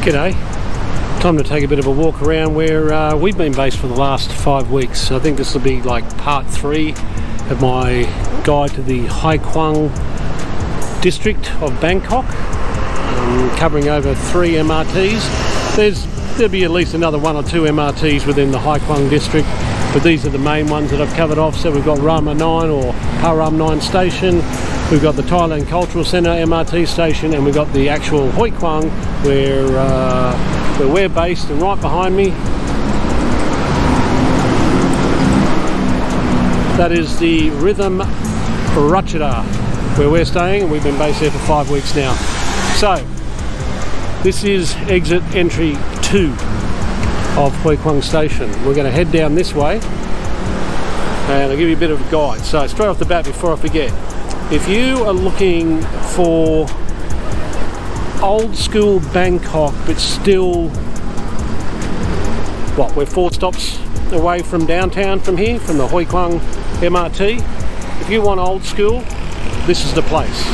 G'day. Time to take a bit of a walk around where we've been based for the last 5 weeks. I think this will be like part 3 of my guide to the Huai Khwang District of Bangkok, covering over 3 MRTs. There'll be at least another 1 or 2 MRTs within the Huai Khwang District, but these are the main ones that I've covered off. So we've got Rama 9 or Param 9 station, we've got the Thailand Cultural Centre MRT station, and we've got the actual Huai Khwang where we're based, and right behind me that is the Rhythm Ratchada where we're staying, and we've been based there for 5 weeks now. So this is exit entry 2 of Huai Khwang Station. We're going to head down this way and I'll give you a bit of a guide. So straight off the bat, before I forget, if you are looking for old school Bangkok but still, we're 4 stops away from downtown from here, from the Huai Khwang MRT. If you want old school, this is the place.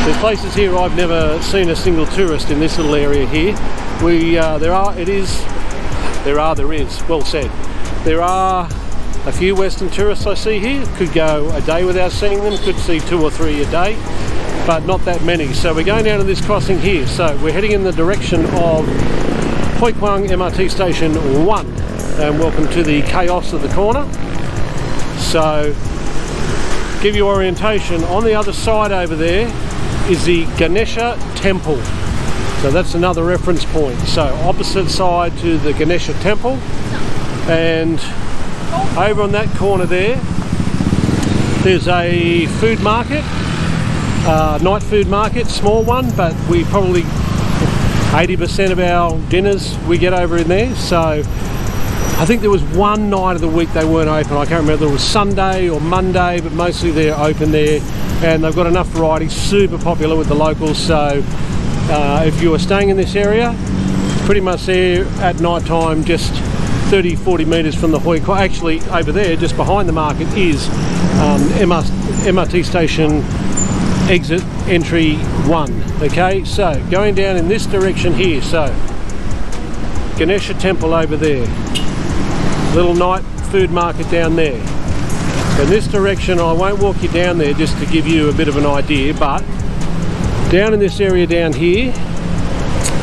There's places here I've never seen a single tourist in this little area here. There is, well said. There are a few Western tourists I see here. Could go a day without seeing them, could see 2 or 3 a day, but not that many. So we're going down to this crossing here. So we're heading in the direction of Huai Khwang MRT Station 1, and welcome to the chaos of the corner. So, give you orientation, on the other side over there is the Ganesha Temple. So that's another reference point. So opposite side to the Ganesha Temple, and over on that corner there's a food market, night food market, small one, but we probably 80% of our dinners we get over in there. So I think there was one night of the week they weren't open. I can't remember if it was Sunday or Monday, but mostly they're open there, and they've got enough variety, super popular with the locals. So if you are staying in this area, pretty much there at night time, just 30-40 metres from the Huai Khwang. Actually over there just behind the market is MRT station exit entry 1. Okay, so going down in this direction here, so Ganesha Temple over there, little night food market down there. In this direction, I won't walk you down there just to give you a bit of an idea, but down in this area down here,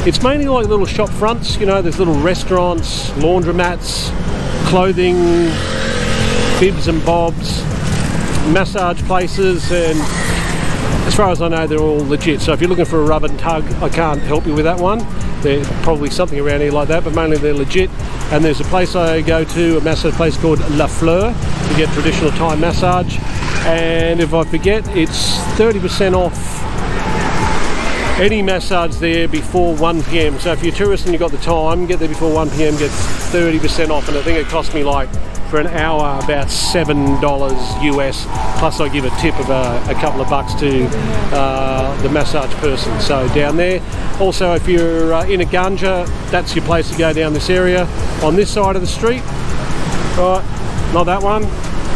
it's mainly like little shop fronts, you know, there's little restaurants, laundromats, clothing, bibs and bobs, massage places, and as far as I know, they're all legit. So if you're looking for a rub and tug, I can't help you with that one. There's probably something around here like that, but mainly they're legit. And there's a place I go to, a massage place called La Fleur, to get traditional Thai massage. And if I forget, it's 30% off any massage there before 1 p.m. So if you're a tourist and you've got the time, get there before 1 p.m, get 30% off. And I think it cost me, like, for an hour, about $7 US, plus I give a tip of a couple of bucks to the massage person. So down there. Also, if you're in a ganja, that's your place to go down this area. On this side of the street, right, not that one,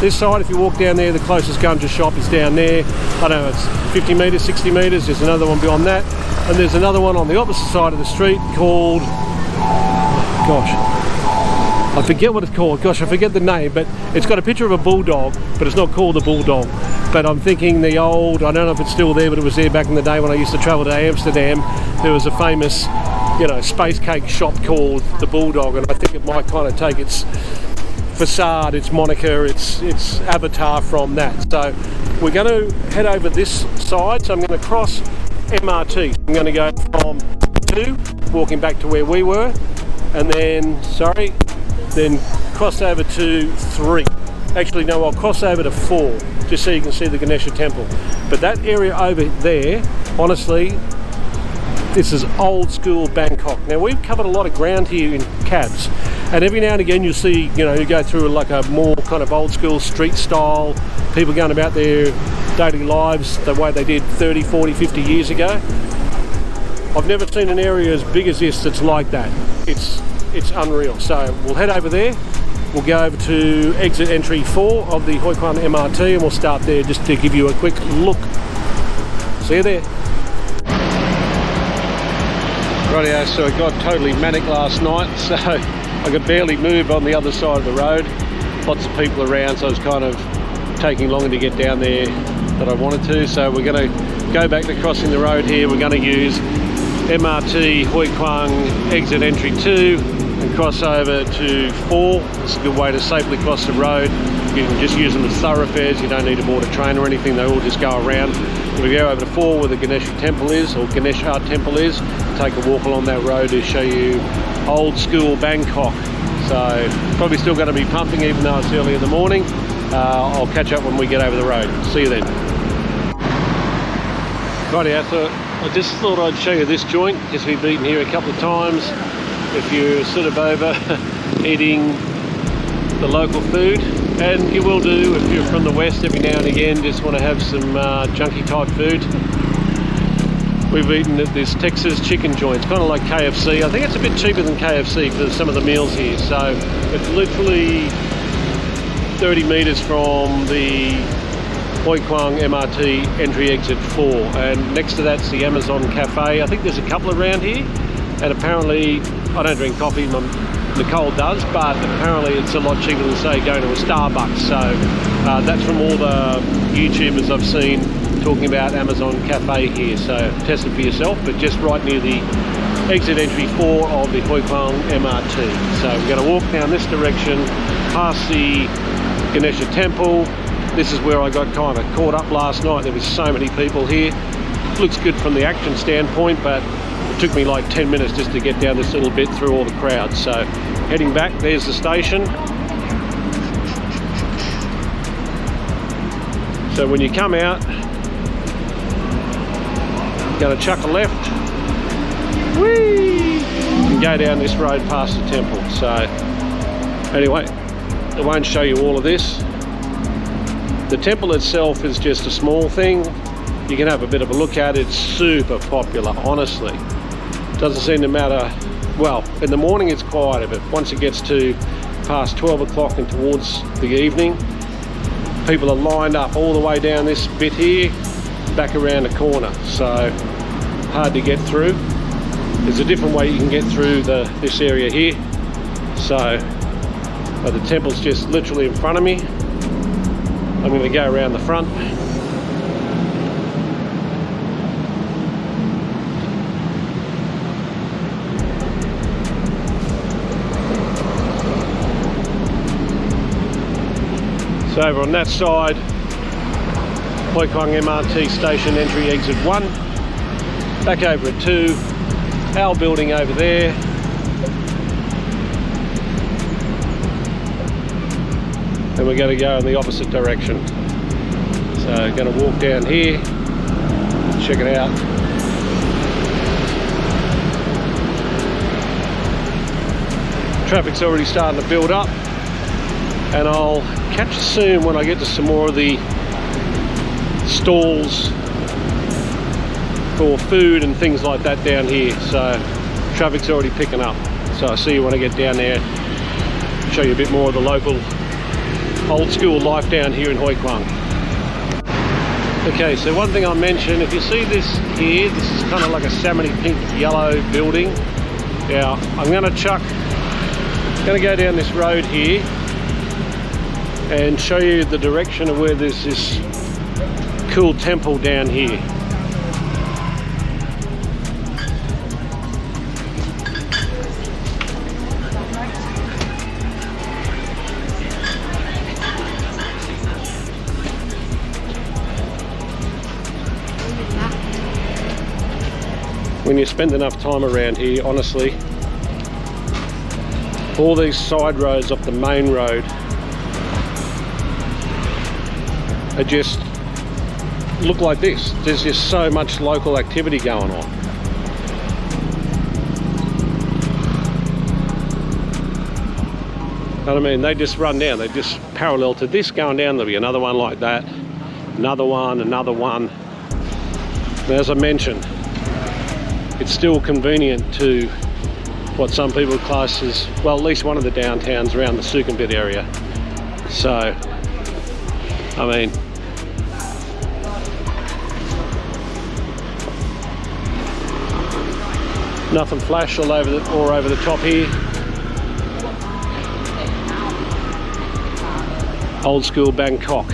this side, if you walk down there, the closest ganja shop is down there. I don't know, it's 50 metres, 60 metres, there's another one beyond that. And there's another one on the opposite side of the street called, I forget what it's called. I forget the name, but it's got a picture of a bulldog, but it's not called the bulldog. But I'm thinking the old, I don't know if it's still there, but it was there back in the day when I used to travel to Amsterdam. There was a famous, space cake shop called the Bulldog, and I think it might kind of take its facade, its moniker, its avatar from that. So we're going to head over this side. So I'm going to cross MRT. I'm going to go from 2, walking back to where we were, and then cross over to 3. Actually, no, I'll cross over to 4, just so you can see the Ganesha Temple. But that area over there, honestly, this is old school Bangkok. Now, we've covered a lot of ground here in cabs, and every now and again you'll see, you go through like a more kind of old school street style, people going about their daily lives the way they did 30, 40, 50 years ago. I've never seen an area as big as this that's like that. It's unreal. So we'll head over there, we'll go over to exit entry 4 of the Huai Khwang MRT, and we'll start there just to give you a quick look. See you there. Rightio, so it got totally manic last night, so I could barely move on the other side of the road. Lots of people around, so I was kind of taking longer to get down there than I wanted to. So we're going to go back to crossing the road here. We're going to use MRT Huai Khwang exit entry 2 and cross over to 4. It's a good way to safely cross the road. You can just use them as thoroughfares. You don't need to board a train or anything. They all just go around. We go over to 4 where the Ganesha Temple is, or Ganesha Temple is. Take a walk along that road to show you old school Bangkok. So probably still going to be pumping even though it's early in the morning. I'll catch up when we get over the road. See you then. Rightio, so I just thought I'd show you this joint because we've eaten here a couple of times. If you're sort of over eating the local food, and you will do if you're from the west every now and again, just want to have some junky type food. We've eaten at this Texas chicken joint. It's kind of like KFC. I think it's a bit cheaper than KFC for some of the meals here. So it's literally 30 metres from the Huai Khwang MRT entry exit 4, and next to that's the Amazon Cafe. I think there's a couple around here, and apparently I don't drink coffee, Nicole does, but apparently it's a lot cheaper than say going to a Starbucks. So that's from all the YouTubers I've seen talking about Amazon Cafe here, so test it for yourself, but just right near the exit entry 4 of the Huai Khwang MRT. So we're going to walk down this direction past the Ganesha Temple. This is where I got kind of caught up last night. There was so many people here. Looks good from the action standpoint, but it took me like 10 minutes just to get down this little bit through all the crowds. So heading back, there's the station. So when you come out, you're going to chuck a left, whee, and go down this road past the temple. So anyway, I won't show you all of this. The temple itself is just a small thing. You can have a bit of a look at it. It's super popular, honestly. Doesn't seem to matter. Well, in the morning it's quieter, but once it gets to past 12 o'clock and towards the evening, people are lined up all the way down this bit here, back around the corner. So hard to get through. There's a different way you can get through this area here. So, but the temple's just literally in front of me. I'm going to go around the front. So over on that side, Huai Khwang MRT station entry exit 1. Back over at 2. Our building over there. And we're going to go in the opposite direction. So going to walk down here, check it out. Traffic's already starting to build up, and I'll catch you soon when I get to some more of the stalls for food and things like that down here. So traffic's already picking up. So I'll see you when I get down there, show you a bit more of the local old school life down here in Huai Khwang. Okay, so one thing I mentioned, if you see this here, this is kind of like a salmony pink yellow building. Now I'm going to go down this road here and show you the direction of where there's this cool temple down here. When you spend enough time around here, honestly, all these side roads up the main road are just look like this. There's just so much local activity going on. And I mean, they just run down, they just parallel to this going down, there'll be another one like that, another one. And as I mentioned, it's still convenient to what some people class as, well, at least one of the downtowns around the Sukhumvit area. So, I mean, Nothing flash all over the top here. Old school Bangkok.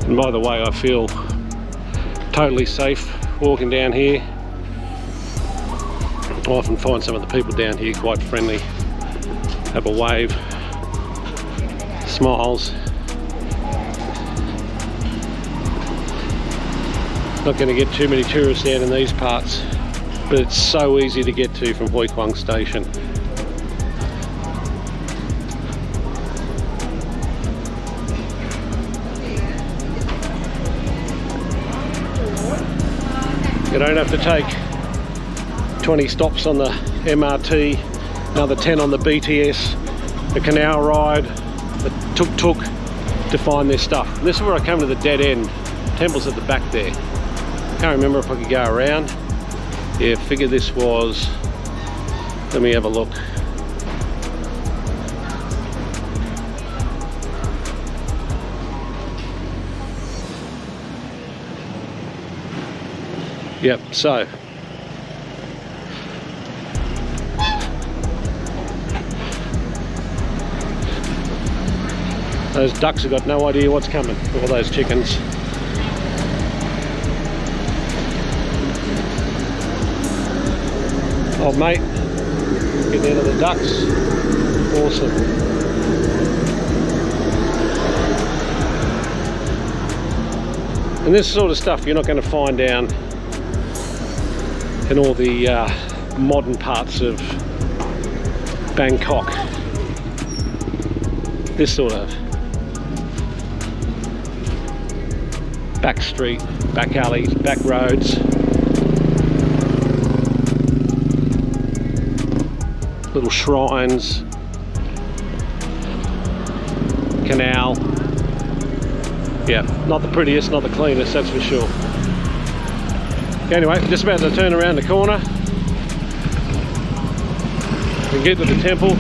And by the way, I feel totally safe walking down here. I often find some of the people down here quite friendly. Have a wave, smiles. Not going to get too many tourists down in these parts, but it's so easy to get to from Huai Khwang Station. You don't have to take 20 stops on the MRT, another 10 on the BTS, a canal ride, a tuk-tuk to find this stuff. And this is where I come to the dead end. Temple's at the back there. Can't remember if I could go around. Yeah, figure this was, let me have a look. Yep, so those ducks have got no idea what's coming, all those chickens. Oh mate, getting into the ducks, awesome. And this sort of stuff you're not going to find down in all the modern parts of Bangkok. This sort of back street, back alleys, back roads, little shrines, canal. Yeah, not the prettiest, not the cleanest, that's for sure. Anyway, just about to turn around the corner and get to the temple,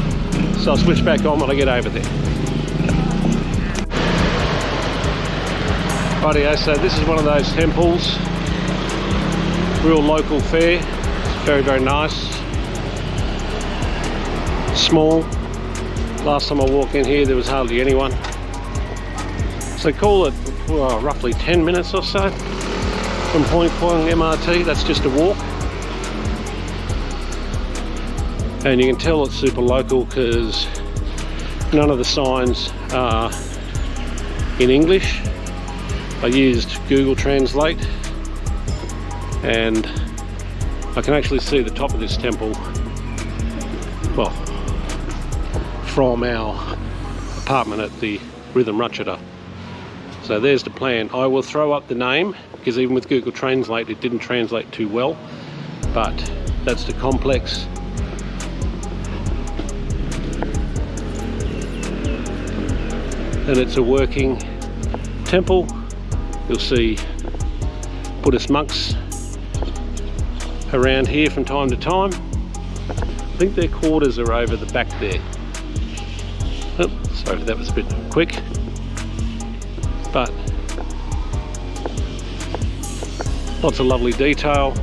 so I'll switch back on when I get over there. Rightio, so this is one of those temples, real local fare, it's very, very nice, small. Last time I walked in here there was hardly anyone, so call it roughly 10 minutes or so from Huai Khwang MRT. That's just a walk, and you can tell it's super local because none of the signs are in English. I used Google Translate and I can actually see the top of this temple, well, from our apartment at the Rhythm Ratchata. So there's the plan. I will throw up the name because even with Google Translate it didn't translate too well, but that's the complex. And it's a working temple. You'll see Buddhist monks around here from time to time. I think their quarters are over the back there. Oh, sorry, that was a bit quick. But lots of lovely detail.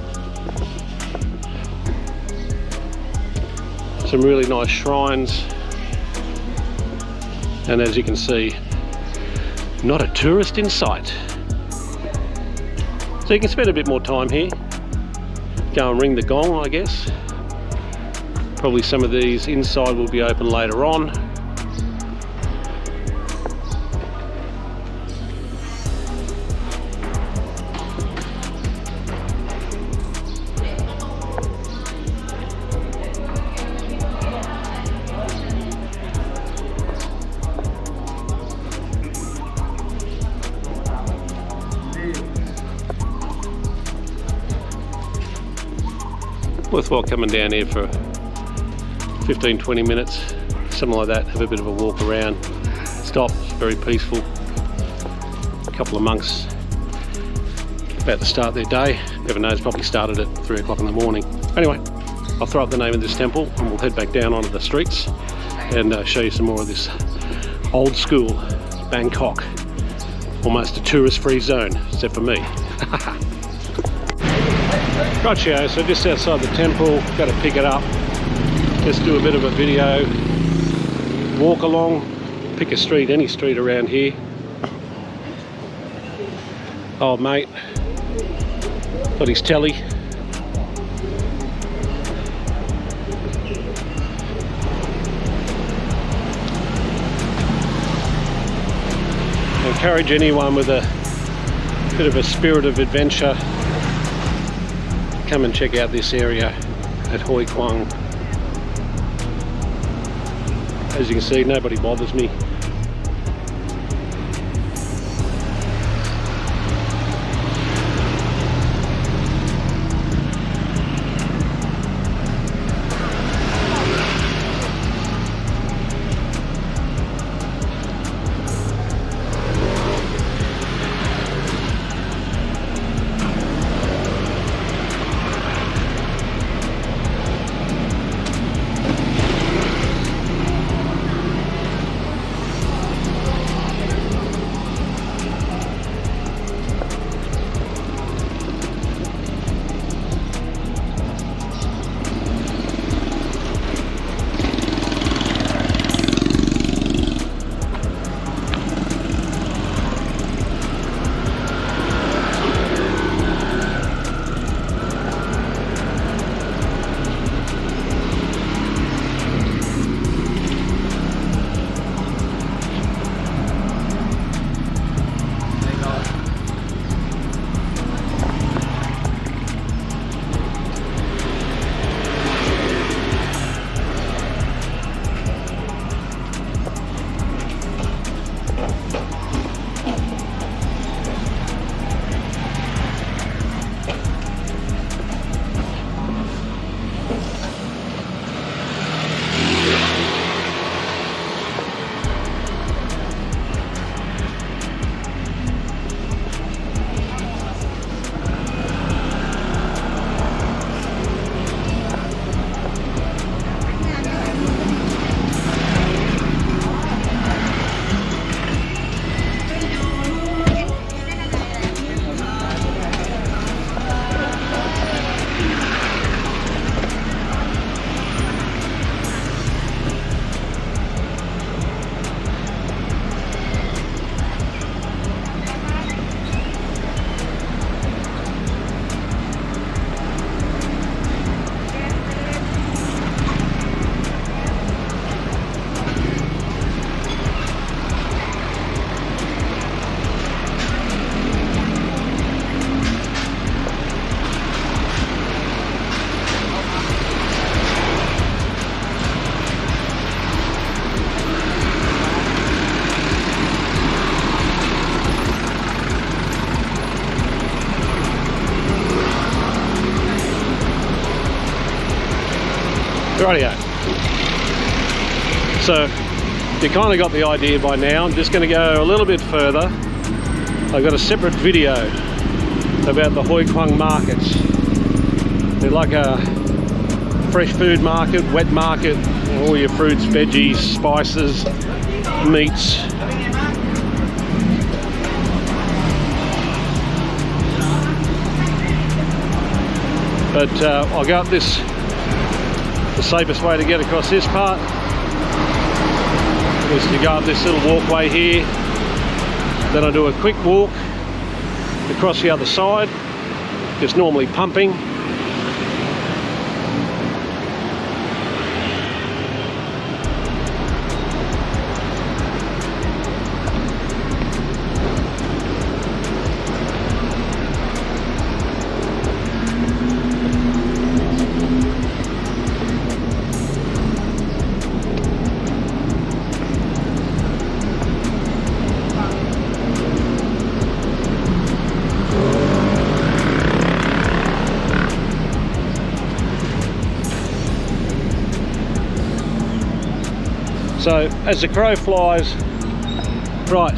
Some really nice shrines. And as you can see, not a tourist in sight. So you can spend a bit more time here. Go and ring the gong, I guess. Probably some of these inside will be open later on. Worthwhile coming down here for 15-20 minutes, something like that, have a bit of a walk around, stop, it's very peaceful. couple of monks about to start their day. Never knows, probably started at 3 o'clock in the morning. Anyway, I'll throw up the name of this temple and we'll head back down onto the streets and show you some more of this old school Bangkok. Almost a tourist-free zone, except for me. Rightio, so just outside the temple, got to pick it up. Let's do a bit of a video. Walk along, pick a street, any street around here. Oh mate, got his telly. Encourage anyone with a bit of a spirit of adventure, come and check out this area at Huai Khwang. As you can see, nobody bothers me. Rightio. So you kind of got the idea by now. I'm just going to go a little bit further. I've got a separate video about the Huai Khwang markets. They're like a fresh food market, wet market, all your fruits, veggies, spices, meats. But I'll go up this, the safest way to get across this part is to go up this little walkway here. Then I do a quick walk across the other side, just normally pumping. So as the crow flies, right,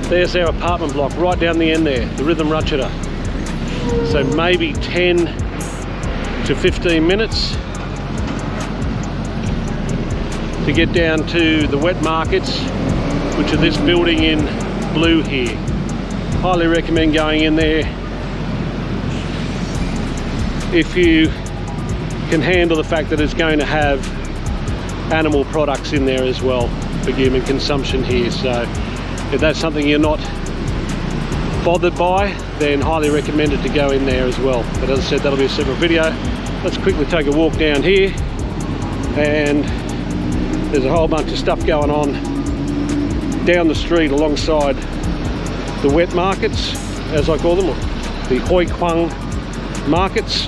There's our apartment block right down the end there, the Rhythm Ratchata. So maybe 10 to 15 minutes to get down to the wet markets, which are this building in blue here. Highly recommend going in there if you can handle the fact that it's going to have animal products in there as well for human consumption here. So if that's something you're not bothered by, then highly recommended to go in there as well. But as I said, that'll be a separate video. Let's quickly take a walk down here, and there's a whole bunch of stuff going on down the street alongside the wet markets, as I call them, the Huai Khwang markets.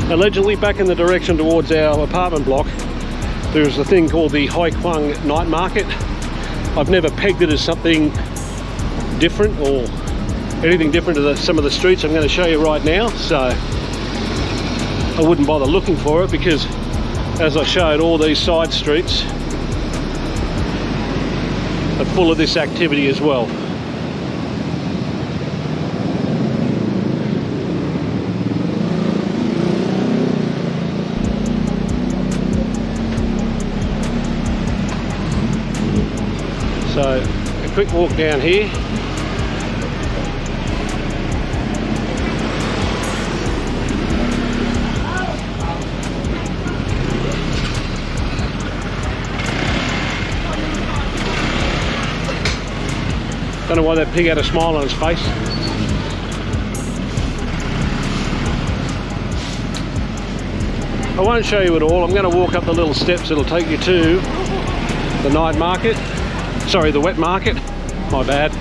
Allegedly, back in the direction towards our apartment block, there's a thing called the Huai Khwang night market. I've never pegged it as something different or anything different to some of the streets I'm going to show you right now, so I wouldn't bother looking for it, because as I showed, all these side streets are full of this activity as well. So a quick walk down here. Don't know why that pig had a smile on his face. I won't show you it all. I'm going to walk up the little steps that'll take you to the night market. Sorry, the wet market. My bad.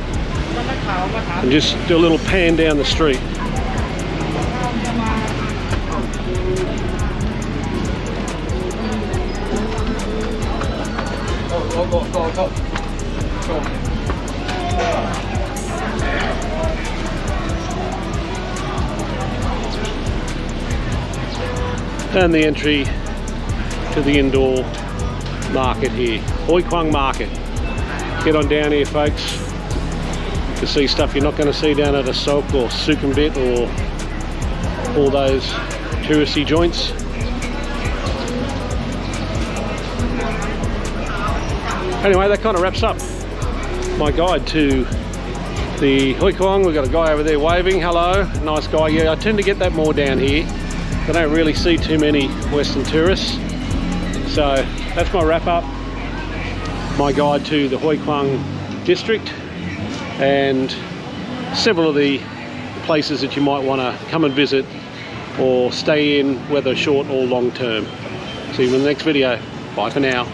And just do a little pan down the street. Go. And the entry to the indoor market here, Huai Khwang Market. Get on down here, folks, to see stuff you're not going to see down at a Sok or Sukhumvit or all those touristy joints. Anyway, that kind of wraps up my guide to the Huai Khwang. We've got a guy over there waving, hello, nice guy. Yeah, I tend to get that more down here. I don't really see too many Western tourists. So that's my wrap up, my guide to the Huai Khwang District and several of the places that you might want to come and visit or stay in, whether short or long term. See you in the next video. Bye for now.